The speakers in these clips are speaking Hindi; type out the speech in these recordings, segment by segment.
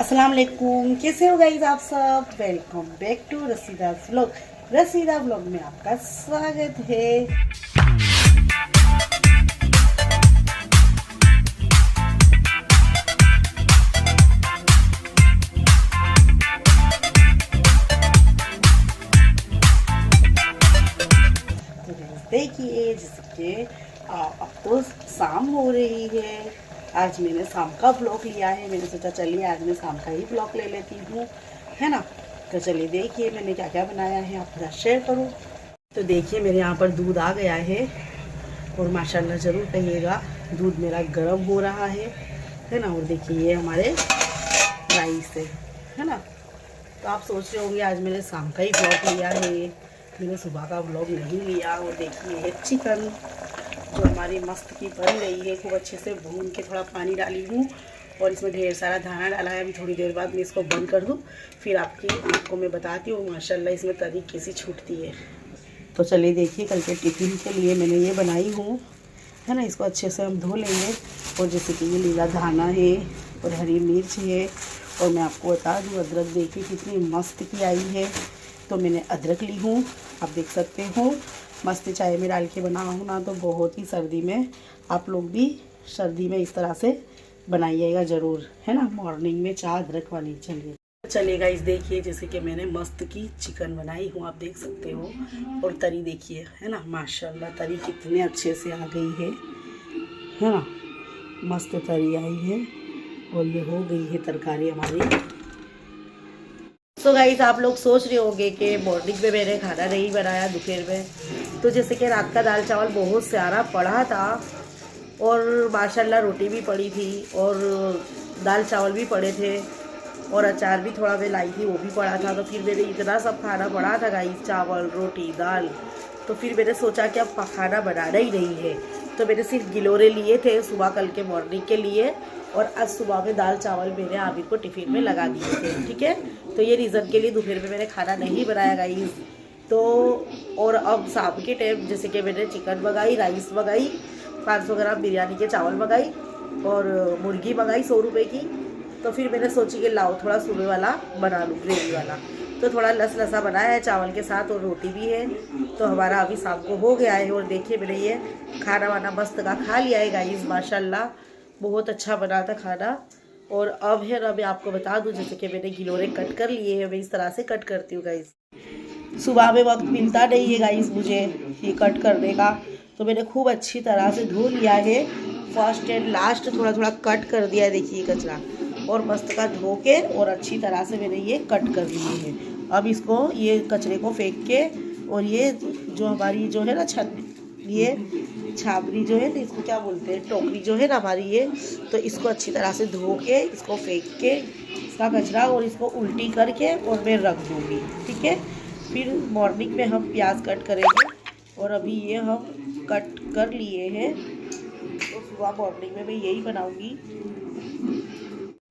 अस्सलाम वालेकुम, कैसे हो गाइस आप सब। Welcome back to Rasida vlog. Rasida vlog में आपका स्वागत है। तो देखिए जैसे कि अब तो शाम हो रही है। आज मैंने शाम का ब्लॉग लिया है। मैंने सोचा चलिए आज मैं शाम का ही ब्लॉग ले लेती हूँ, है ना। तो चलिए देखिए मैंने क्या क्या बनाया है आपके साथ शेयर करूँ। तो देखिए मेरे यहाँ पर दूध आ गया है और माशाल्लाह ज़रूर कहिएगा दूध मेरा गर्म हो रहा है ना। और देखिए ये हमारे राइस है ना। तो आप सोच रहे होंगे आज मैंने शाम का ही ब्लॉग लिया है, मैंने सुबह का ब्लॉग नहीं लिया। और देखिए ये चिकन जो हमारी मस्त की बन रही है, खूब अच्छे से भून के थोड़ा पानी डाली हूँ और इसमें ढेर सारा दाना डाला है। अभी थोड़ी देर बाद मैं इसको बंद कर दूँ, फिर आपको मैं बताती हूँ माशाल्लाह इसमें तरी कैसी छूटती है। तो चलिए देखिए कल के टिफ़िन के लिए मैंने ये बनाई हूँ, है ना। इसको अच्छे से हम धो लेंगे। और जैसे कि ये लीला धाना है और हरी मिर्च है। और मैं आपको बता दूँ अदरक देखिए कितनी मस्त की आई है। तो मैंने अदरक ली हूँ, आप देख सकते हो। मस्त चाय में डाल के बनाऊँ ना तो बहुत ही सर्दी में, आप लोग भी सर्दी में इस तरह से बनाइएगा ज़रूर, है ना। मॉर्निंग में चाय अदरक वाली। चलिएगा इस देखिए जैसे कि मैंने मस्त की चिकन बनाई हूँ, आप देख सकते हो। और तरी देखिए, है ना, माशाल्लाह तरी कितने अच्छे से आ गई है ना। मस्त तरी आई है और ये हो गई है तरकारी हमारी। सो गाइस आप लोग सोच रहे होंगे कि मॉर्निंग में मैंने खाना नहीं बनाया दोपहर में। तो जैसे कि रात का दाल चावल बहुत सारा पड़ा था और माशाल्लाह रोटी भी पड़ी थी और दाल चावल भी पड़े थे और अचार भी थोड़ा मैं लाई थी वो भी पड़ा था। तो फिर मैंने इतना सब खाना पड़ा था गाइस, चावल रोटी दाल। तो फिर मैंने सोचा कि अब खाना बनाना ही नहीं है। तो मैंने सिर्फ गिलोरे लिए थे सुबह कल के मॉर्निंग के लिए और आज सुबह में दाल चावल मैंने आबिद को टिफ़िन में लगा दिए थे, ठीक है। तो ये रीज़न के लिए दोपहर में मैंने खाना नहीं बनाया गाइस। तो और अब शाम के टाइम जैसे कि मैंने चिकन मंगाई, राइस मंगाई, 500 ग्राम बिरयानी के चावल मंगाई और मुर्गी मंगाई 100 रुपये की। तो फिर मैंने सोची कि लाओ थोड़ा सुबह वाला बना लूँ, ग्रेवी वाला। तो थोड़ा लसा बनाया है चावल के साथ और रोटी भी है। तो हमारा अभी शाम को हो गया है। और देखिए मैंने ये खाना वाना मस्त का खा लिया है गाइस, माशाल्लाह बहुत अच्छा बना था खाना। और अब है ना मैं आपको बता दूं जैसे कि मैंने गिलोरे कट कर लिए हैं, मैं इस तरह से कट करती हूँ गाइस। सुबह में वक्त मिलता नहीं है गाइस मुझे ये कट करने का। तो मैंने खूब अच्छी तरह से धो लिया है, फर्स्ट एंड लास्ट थोड़ा थोड़ा कट कर दिया है। देखिए कचरा और मस्त का धो के और अच्छी तरह से मैंने ये कट कर लिए हैं। अब इसको ये कचरे को फेंक के और ये जो हमारी जो है ना ये छाबरी जो है तो इसको क्या बोलते हैं, टोकरी जो है ना हमारी ये, तो इसको अच्छी तरह से धो के इसको फेंक के इसका कचरा और इसको उल्टी करके और मैं रख दूँगी, ठीक है। फिर मॉर्निंग में हम प्याज कट करेंगे और अभी ये हम कट कर लिए हैं तो सुबह मॉर्निंग में मैं यही बनाऊँगी।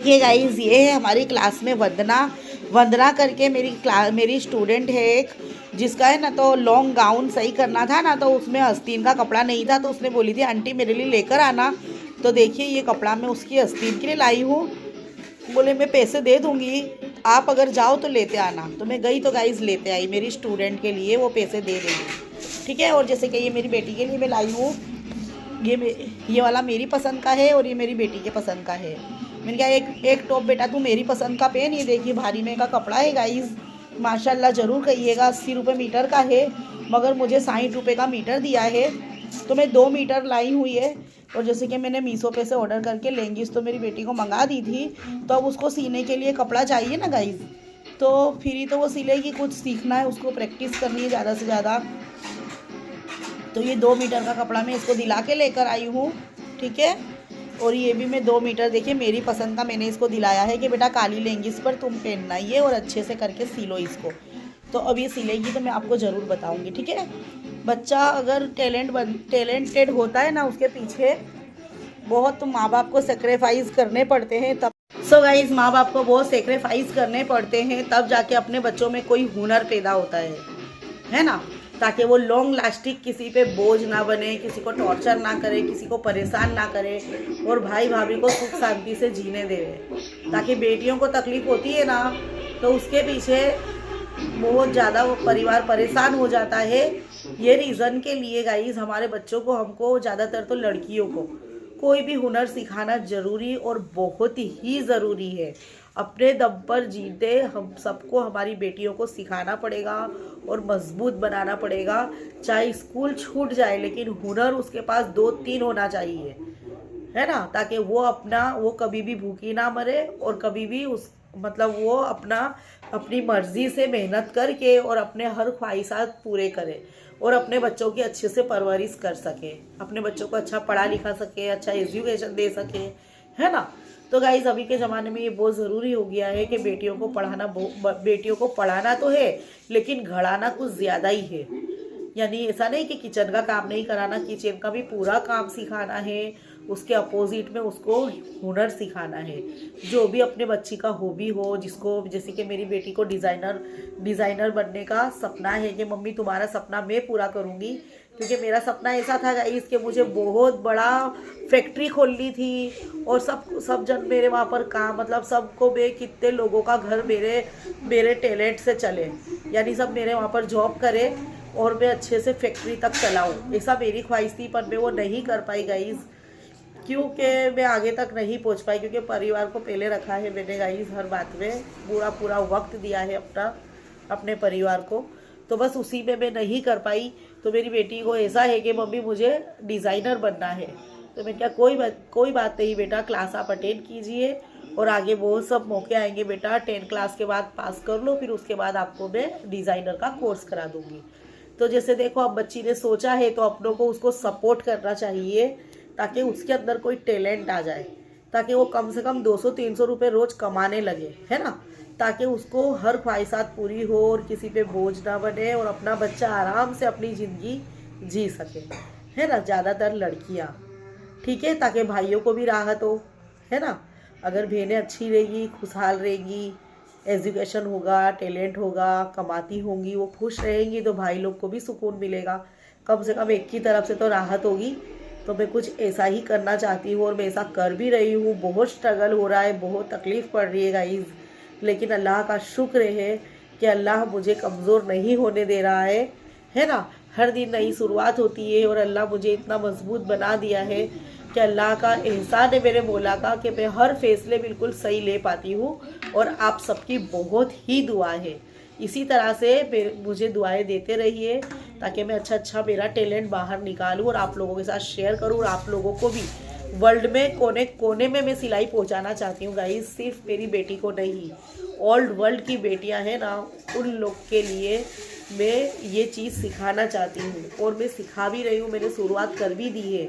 ये गाइस ये है हमारी क्लास में वंदना करके मेरी स्टूडेंट है एक, जिसका है ना तो लॉन्ग गाउन सही करना था ना, तो उसमें आस्तीन का कपड़ा नहीं था। तो उसने बोली थी आंटी मेरे लिए लेकर आना। तो देखिए ये कपड़ा मैं उसकी आस्तीन के लिए लाई हूँ। बोले मैं पैसे दे दूँगी, आप अगर जाओ तो लेते आना। तो मैं गई तो गाइस लेते आई, मेरी स्टूडेंट के लिए वो पैसे दे देंगी, ठीक है। और जैसे कि ये मेरी बेटी के लिए मैं लाई हूँ, ये वाला मेरी पसंद का है और ये मेरी बेटी के पसंद का है। मैंने कहा एक टॉप बेटा तू मेरी पसंद का पहन। ये देखिए भारी में का कपड़ा है गाइस, माशाल्लाह ज़रूर कहिएगा। 80 रुपये मीटर का है मगर मुझे 60 रुपये का मीटर दिया है। तो मैं 2 मीटर लाई हुई है। और जैसे कि मैंने मीशो पे से ऑर्डर करके लेंगिस तो मेरी बेटी को मंगा दी थी। तो अब उसको सीने के लिए कपड़ा चाहिए ना गाइस, तो फिर ही तो वो सिलेगी। कुछ सीखना है उसको, प्रैक्टिस करनी है ज़्यादा से ज़्यादा। तो ये 2 मीटर का कपड़ा मैं इसको दिला के लेकर आई हूँ, ठीक है। और ये भी मैं 2 मीटर देखिए मेरी पसंद का मैंने इसको दिलाया है कि बेटा काली लेंगिस पर तुम पहनना ये और अच्छे से करके सिलो इसको। तो अब ये सिलेगी तो मैं आपको ज़रूर बताऊंगी, ठीक है। बच्चा अगर टैलेंटेड होता है ना, उसके पीछे बहुत माँ बाप को सेक्रीफाइस करने पड़ते हैं तब। सो गाइस माँ बाप को बहुत सेक्रीफाइस करने पड़ते हैं तब जाके अपने बच्चों में कोई हुनर पैदा होता है ना। ताकि वो लॉन्ग लास्टिक किसी पे बोझ ना बने, किसी को टॉर्चर ना करे, किसी को परेशान ना करे और भाई भाभी को सुख शांति से जीने देवे। ताकि बेटियों को तकलीफ होती है ना तो उसके पीछे बहुत ज़्यादा वो परिवार परेशान हो जाता है। ये रीज़न के लिए गाइस हमारे बच्चों को, हमको ज़्यादातर तो लड़कियों को कोई भी हुनर सिखाना ज़रूरी और बहुत ही ज़रूरी है। अपने दम पर जीते हम सबको हमारी बेटियों को सिखाना पड़ेगा और मजबूत बनाना पड़ेगा। चाहे स्कूल छूट जाए लेकिन हुनर उसके पास 2-3 होना चाहिए, है ना, ताकि वो कभी भी भूखी ना मरे और कभी भी वो अपनी मर्जी से मेहनत करके और अपने हर ख्वाहिशात पूरे करे और अपने बच्चों की अच्छे से परवरिश कर सके, अपने बच्चों को अच्छा पढ़ा लिखा सके, अच्छा एजुकेशन दे सके, है ना। तो गाइज अभी के ज़माने में ये बहुत ज़रूरी हो गया है कि बेटियों को पढ़ाना तो है लेकिन घड़ाना कुछ ज़्यादा ही है। यानी ऐसा नहीं कि किचन का काम नहीं कराना, किचन का भी पूरा काम सिखाना है, उसके अपोजिट में उसको हुनर सिखाना है। जो भी अपने बच्ची का हॉबी हो, जिसको, जैसे कि मेरी बेटी को डिज़ाइनर बनने का सपना है कि मम्मी तुम्हारा सपना मैं पूरा करूँगी, क्योंकि मेरा सपना ऐसा था गाइस कि मुझे बहुत बड़ा फैक्ट्री खोलनी थी और सब जन मेरे वहाँ पर काम, सबको कितने लोगों का घर मेरे टैलेंट से चले, यानी सब मेरे वहाँ पर जॉब करे और मैं अच्छे से फैक्ट्री तक चलाऊँ। ऐसा मेरी ख्वाहिश थी, पर मैं वो नहीं कर पाई गाइस, क्योंकि मैं आगे तक नहीं पहुंच पाई, क्योंकि परिवार को पहले रखा है मैंने गाइस। हर बात में पूरा वक्त दिया है अपने परिवार को, तो बस उसी में मैं नहीं कर पाई। तो मेरी बेटी को ऐसा है कि मम्मी मुझे डिज़ाइनर बनना है, तो मैं क्या कोई बात नहीं बेटा, क्लास आप अटेंड कीजिए और आगे बहुत सब मौके आएंगे बेटा, 10 क्लास के बाद पास कर लो, फिर उसके बाद आपको मैं डिज़ाइनर का कोर्स करा दूँगी। तो जैसे देखो अब बच्ची ने सोचा है तो अपनों को उसको सपोर्ट करना चाहिए ताकि उसके अंदर कोई टैलेंट आ जाए, ताकि वो कम से कम 200-300 रुपये रोज़ कमाने लगे, है ना, ताकि उसको हर ख्वाहिशात पूरी हो और किसी पे बोझ ना बने और अपना बच्चा आराम से अपनी ज़िंदगी जी सके, है ना, ज़्यादातर लड़कियाँ, ठीक है, ताकि भाइयों को भी राहत हो, है ना। अगर बहनें अच्छी रहेगी, खुशहाल रहेगी, एजुकेशन होगा, टैलेंट होगा, कमाती होंगी, वो खुश रहेंगी, तो भाई लोग को भी सुकून मिलेगा, कम से कम एक की तरफ से तो राहत होगी। तो मैं कुछ ऐसा ही करना चाहती हूँ और मैं ऐसा कर भी रही हूँ। बहुत स्ट्रगल हो रहा है, बहुत तकलीफ़ पड़ रही है गाइज़, लेकिन अल्लाह का शुक्र है कि अल्लाह मुझे कमज़ोर नहीं होने दे रहा है ना। हर दिन नई शुरुआत होती है और अल्लाह मुझे इतना मजबूत बना दिया है कि अल्लाह का एहसान है मेरे मौला का कि मैं हर फैसले बिल्कुल सही ले पाती हूँ और आप सबकी बहुत ही दुआ है। इसी तरह से मुझे दुआएं देते रहिए ताकि मैं अच्छा मेरा टैलेंट बाहर निकालूँ और आप लोगों के साथ शेयर करूँ और आप लोगों को भी वर्ल्ड में कोने कोने में मैं सिलाई पहुँचाना चाहती हूँ गाइस। सिर्फ मेरी बेटी को नहीं, ऑल वर्ल्ड की बेटियाँ हैं ना, उन लोग के लिए मैं ये चीज़ सिखाना चाहती हूँ और मैं सिखा भी रही हूँ, मैंने शुरुआत कर भी दी है।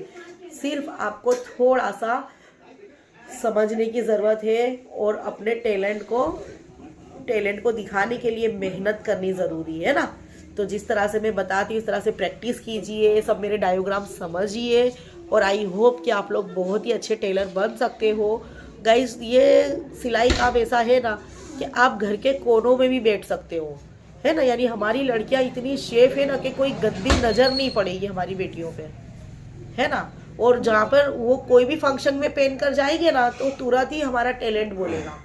सिर्फ आपको थोड़ा सा समझने की ज़रूरत है और अपने टैलेंट को दिखाने के लिए मेहनत करनी ज़रूरी है ना। तो जिस तरह से मैं बताती हूँ इस तरह से प्रैक्टिस कीजिए, सब मेरे डायग्राम समझिए और आई होप कि आप लोग बहुत ही अच्छे टेलर बन सकते हो गाइस। ये सिलाई काम ऐसा है ना कि आप घर के कोनों में भी बैठ सकते हो, है ना। यानी हमारी लड़कियाँ इतनी शेफ है ना कि कोई गंदी नज़र नहीं पड़ेगी हमारी बेटियों पे, है ना। और जहाँ पर वो कोई भी फंक्शन में पहन कर जाएंगे ना तो तुरंत ही हमारा टैलेंट बोलेगा।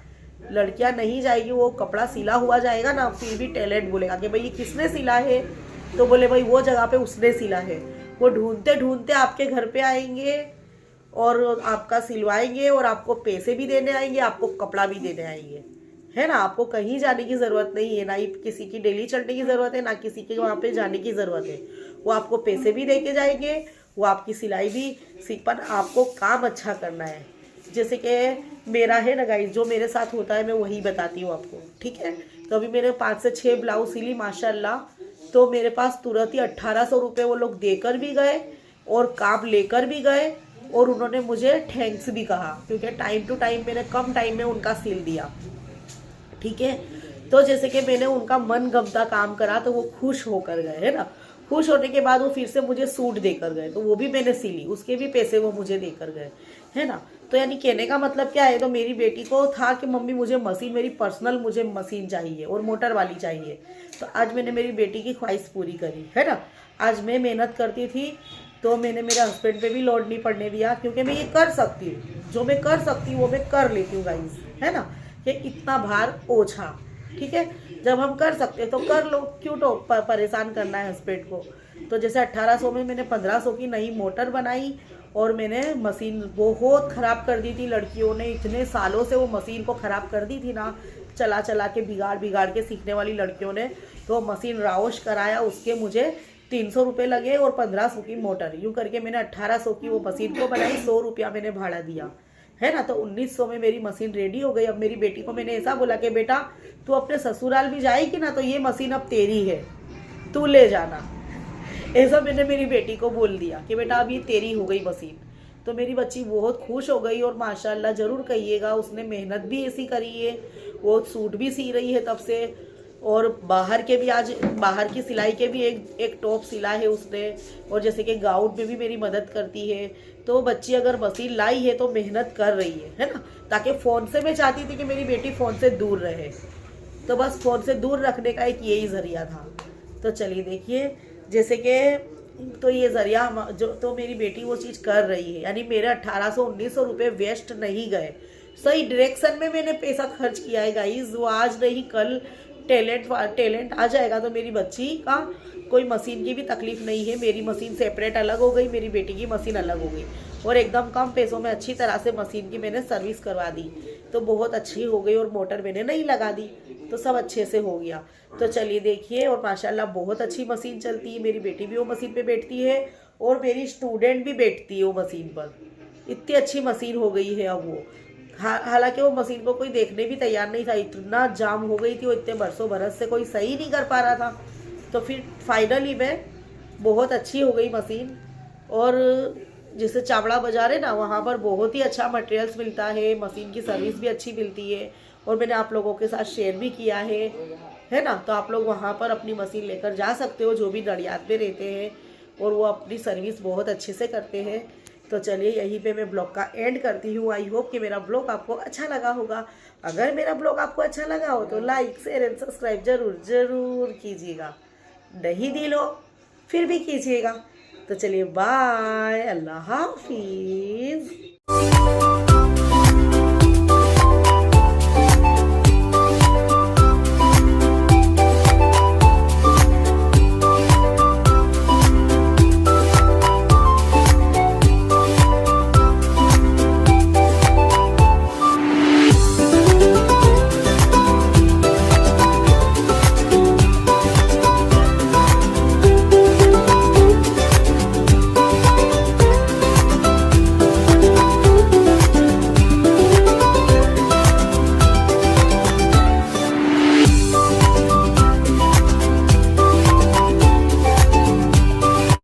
लड़कियां नहीं जाएगी, वो कपड़ा सिला हुआ जाएगा ना, फिर भी टैलेंट बोलेगा कि भाई ये किसने सिला है, तो बोले भाई वो जगह पे उसने सिला है। वो ढूंढते ढूंढते आपके घर पे आएंगे और आपका सिलवाएंगे और आपको पैसे भी देने आएंगे, आपको कपड़ा भी देने आएंगे, है ना। आपको कहीं जाने की ज़रूरत नहीं है, ना ही किसी की डेली चलने की ज़रूरत है, ना किसी के वहाँ पे जाने की ज़रूरत है। वो आपको पैसे भी दे के जाएंगे, वो आपकी सिलाई भी सीख, पर आपको काम अच्छा करना है। जैसे कि मेरा है ना गाइस, जो मेरे साथ होता है मैं वही बताती हूँ आपको, ठीक है। तो अभी मैंने 5 से 6 ब्लाउज सिली माशाल्लाह, तो मेरे पास तुरंत ही 1800 रुपये वो लोग देकर भी गए और काम लेकर भी गए और उन्होंने मुझे थैंक्स भी कहा, क्योंकि टाइम टू टाइम मैंने कम टाइम में उनका सिल दिया, ठीक है। तो जैसे कि मैंने उनका मन गमता काम करा तो वो खुश होकर गए, है ना। खुश होने के बाद वो फिर से मुझे सूट देकर गए, तो वो भी मैंने सिली, उसके भी पैसे वो मुझे देकर गए, है ना। तो यानी कहने का मतलब क्या है, तो मेरी बेटी को था कि मम्मी मुझे मशीन, मेरी पर्सनल मुझे मशीन चाहिए और मोटर वाली चाहिए। तो आज मैंने मेरी बेटी की ख्वाहिश पूरी करी, है ना। आज मैं मेहनत करती थी तो मैंने मेरे हस्बैंड पे भी लोड नहीं पड़ने दिया, क्योंकि मैं ये कर सकती हूँ, जो मैं कर सकती हूँ वो मैं कर लेती हूँ गाइस, है ना। कि इतना भार ओछा, ठीक है, जब हम कर सकते हैं तो कर लो, क्यों तो परेशान करना है हस्बैंड को। तो जैसे 1800 में मैंने 1500 की नई मोटर बनाई, और मैंने मशीन बहुत ख़राब कर दी थी। लड़कियों ने इतने सालों से वो मशीन को ख़राब कर दी थी ना, चला चला के बिगाड़ बिगाड़ के सीखने वाली लड़कियों ने, तो मशीन राउश कराया, उसके मुझे 300 रुपये लगे और 1500 की मोटर, यूँ करके मैंने 1800 की वो मशीन को बनाई। 100 रुपया मैंने भाड़ा दिया, है ना। तो 1900 में मेरी मशीन रेडी हो गई। अब मेरी बेटी को मैंने ऐसा बोला कि बेटा तू अपने ससुराल भी जाएगी ना तो ये मशीन अब तेरी है, तू ले जाना। ऐसा मैंने मेरी बेटी को बोल दिया कि बेटा अब ये तेरी हो गई मशीन। तो मेरी बच्ची बहुत खुश हो गई, और माशाल्लाह ज़रूर कहिएगा, उसने मेहनत भी ऐसी करी है, वो सूट भी सी रही है तब से, और बाहर के भी, आज बाहर की सिलाई के भी एक टॉप सिला है उसने, और जैसे कि गाउन में भी मेरी मदद करती है। तो बच्ची अगर मशीन लाई है तो मेहनत कर रही है ना। ताकि फ़ोन से मैं चाहती थी कि मेरी बेटी फ़ोन से दूर रहे, तो बस फ़ोन से दूर रखने का एक यही ज़रिया था। तो चलिए देखिए, जैसे कि तो ये ज़रिया जो, तो मेरी बेटी वो चीज़ कर रही है, यानी मेरे 1800-1900 रुपये वेस्ट नहीं गए, सही डायरेक्शन में मैंने पैसा खर्च किया है गाइस। वो आज नहीं कल टैलेंट आ जाएगा तो मेरी बच्ची का कोई मशीन की भी तकलीफ़ नहीं है। मेरी मशीन सेपरेट अलग हो गई, मेरी बेटी की मशीन अलग हो गई, और एकदम कम पैसों में अच्छी तरह से मशीन की मैंने सर्विस करवा दी, तो बहुत अच्छी हो गई। और मोटर मैंने नहीं लगा दी, तो सब अच्छे से हो गया। तो चलिए देखिए, और माशाल्लाह बहुत अच्छी मशीन चलती है। मेरी बेटी भी वो मशीन पे बैठती है, और मेरी स्टूडेंट भी बैठती है वो मशीन पर। इतनी अच्छी मशीन हो गई है अब वो। हालांकि वो मशीन को कोई देखने भी तैयार नहीं था, इतना जाम हो गई थी वो, इतने बरसों बरस से कोई सही नहीं कर पा रहा था। तो फिर फाइनली में बहुत अच्छी हो गई मशीन। और जैसे चावड़ा बाजार है ना, वहाँ पर बहुत ही अच्छा मटेरियल्स मिलता है, मशीन की सर्विस भी अच्छी मिलती है, और मैंने आप लोगों के साथ शेयर भी किया है ना। तो आप लोग वहाँ पर अपनी मशीन लेकर जा सकते हो, जो भी नडियाद में रहते हैं, और वो अपनी सर्विस बहुत अच्छे से करते हैं। तो चलिए यहीं पे मैं ब्लॉग का एंड करती हूँ। आई होप कि मेरा ब्लॉग आपको अच्छा लगा होगा। अगर मेरा ब्लॉग आपको अच्छा लगा हो तो लाइक शेयर एंड सब्सक्राइब ज़रूर कीजिएगा। नहीं दिल हो फिर भी कीजिएगा। तो चलिए बाय, अल्लाह हाफिज़।